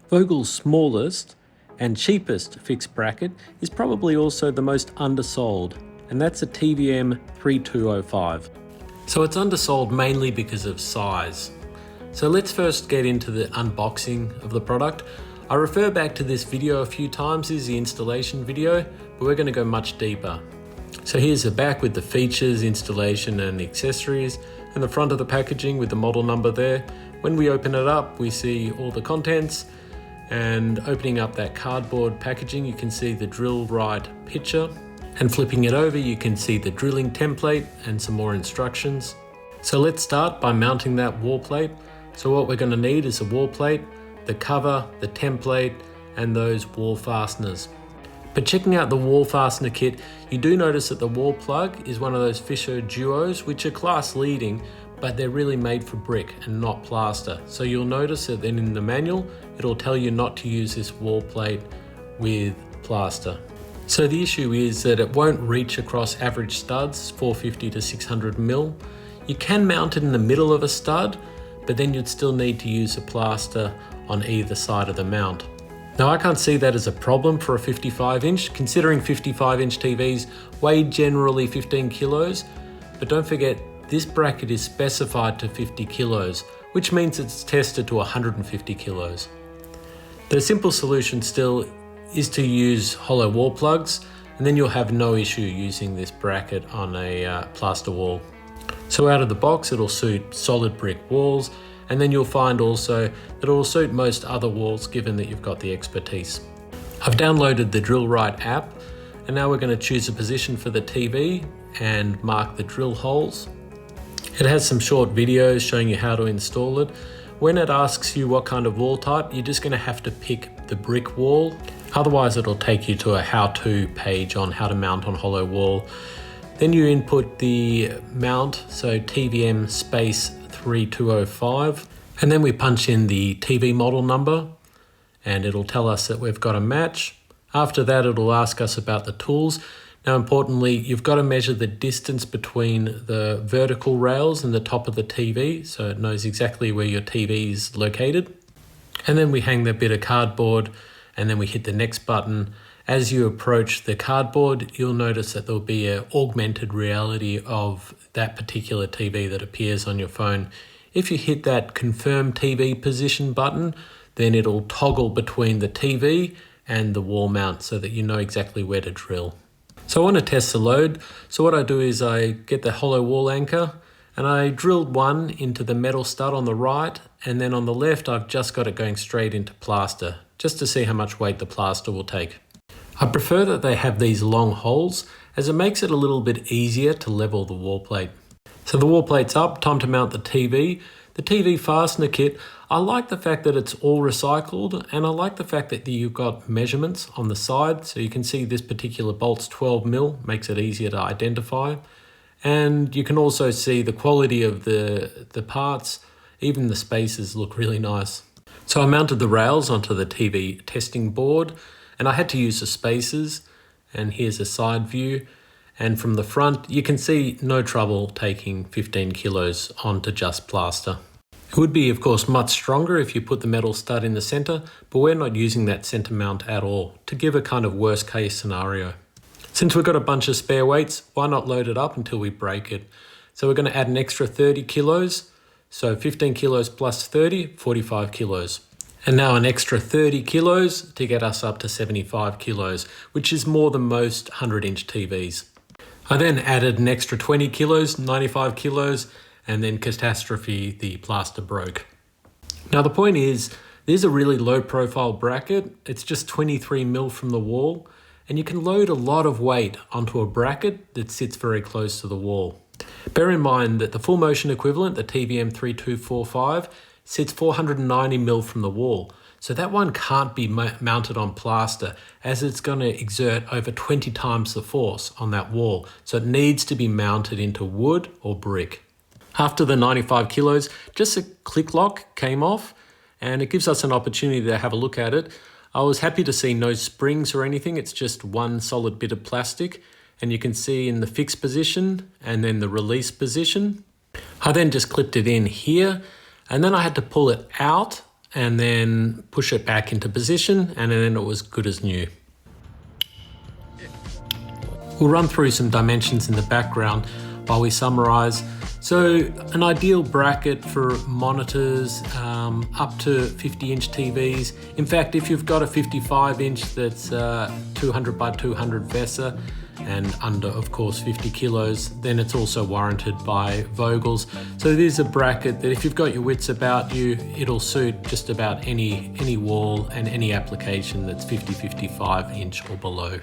Vogel's smallest and cheapest fixed bracket is probably also the most undersold, and that's a TVM 3205. So it's undersold mainly because of size. So let's first get into the unboxing of the product. I refer back to this video a few times, this is the installation video, but we're going to go much deeper. So here's the back with the features, installation and accessories, and the front of the packaging with the model number there. When we open it up, we see all the contents, and opening up that cardboard packaging, you can see the drill right picture, and flipping it over, you can see the drilling template and some more instructions. So let's start by mounting that wall plate. So what we're going to need is a wall plate, the cover, the template, and those wall fasteners. But checking out the wall fastener kit, you do notice that the wall plug is one of those Fisher Duos, which are class leading, but they're really made for brick and not plaster. So you'll notice that then in the manual, it'll tell you not to use this wall plate with plaster. So the issue is that it won't reach across average studs, 450 to 600 mil. You can mount it in the middle of a stud, but then you'd still need to use a plaster on either side of the mount. Now I can't see that as a problem for a 55 inch, considering 55 inch TVs weigh generally 15 kilos, but don't forget this bracket is specified to 50 kilos, which means it's tested to 150 kilos. The simple solution still is to use hollow wall plugs, and then you'll have no issue using this bracket on a plaster wall. So out of the box, it'll suit solid brick walls, and then you'll find also that it'll suit most other walls given that you've got the expertise. I've downloaded the Drill Right app, and now we're going to choose a position for the TV and mark the drill holes. It has some short videos showing you how to install it. When it asks you what kind of wall type, you're just going to have to pick the brick wall. Otherwise, it'll take you to a how-to page on how to mount on hollow wall. Then you input the mount, so TVM space 3205, and then we punch in the TV model number, and it'll tell us that we've got a match. After that, it'll ask us about the tools. Now, importantly, you've got to measure the distance between the vertical rails and the top of the TV, so it knows exactly where your TV is located. And then we hang that bit of cardboard, and then we hit the next button. As you approach the cardboard, you'll notice that there'll be an augmented reality of that particular TV that appears on your phone. If you hit that confirm TV position button, then it'll toggle between the TV and the wall mount so that you know exactly where to drill. So I want to test the load. So what I do is I get the hollow wall anchor, and I drilled one into the metal stud on the right, and then on the left I've just got it going straight into plaster, just to see how much weight the plaster will take. I prefer that they have these long holes, as it makes it a little bit easier to level the wall plate. So the wall plate's up, time to mount the TV. The TV fastener kit, I like the fact that it's all recycled, and I like the fact that you've got measurements on the side, so you can see this particular bolt's 12 mil, makes it easier to identify. And you can also see the quality of the parts, even the spaces look really nice. So I mounted the rails onto the TV testing board, and I had to use the spacers, and here's a side view. And from the front, you can see no trouble taking 15 kilos onto just plaster. It would be, of course, much stronger if you put the metal stud in the center, but we're not using that center mount at all, to give a kind of worst case scenario. Since we've got a bunch of spare weights, why not load it up until we break it? So we're going to add an extra 30 kilos, so 15 kilos plus 30, 45 kilos. And now an extra 30 kilos to get us up to 75 kilos, which is more than most 100-inch TVs. I then added an extra 20 kilos, 95 kilos, and then catastrophe, the plaster broke. Now the point is, there's a really low profile bracket. It's just 23 mil from the wall, and you can load a lot of weight onto a bracket that sits very close to the wall. Bear in mind that the full motion equivalent, the TVM 3245, sits 490 mil from the wall. So that one can't be mounted on plaster, as it's going to exert over 20 times the force on that wall. So it needs to be mounted into wood or brick. After the 95 kilos, just a click lock came off, and it gives us an opportunity to have a look at it. I was happy to see no springs or anything. It's just one solid bit of plastic, and you can see in the fixed position and then the release position. I then just clipped it in here, and then I had to pull it out and then push it back into position, and then it was good as new. We'll run through some dimensions in the background while we summarize. So an ideal bracket for monitors up to 50-inch TVs. In fact, if you've got a 55-inch that's 200 by 200 VESA and under, of course, 50 kilos, then it's also warranted by Vogels. So it is a bracket that if you've got your wits about you, it'll suit just about any wall and any application that's 50, 55 inch or below.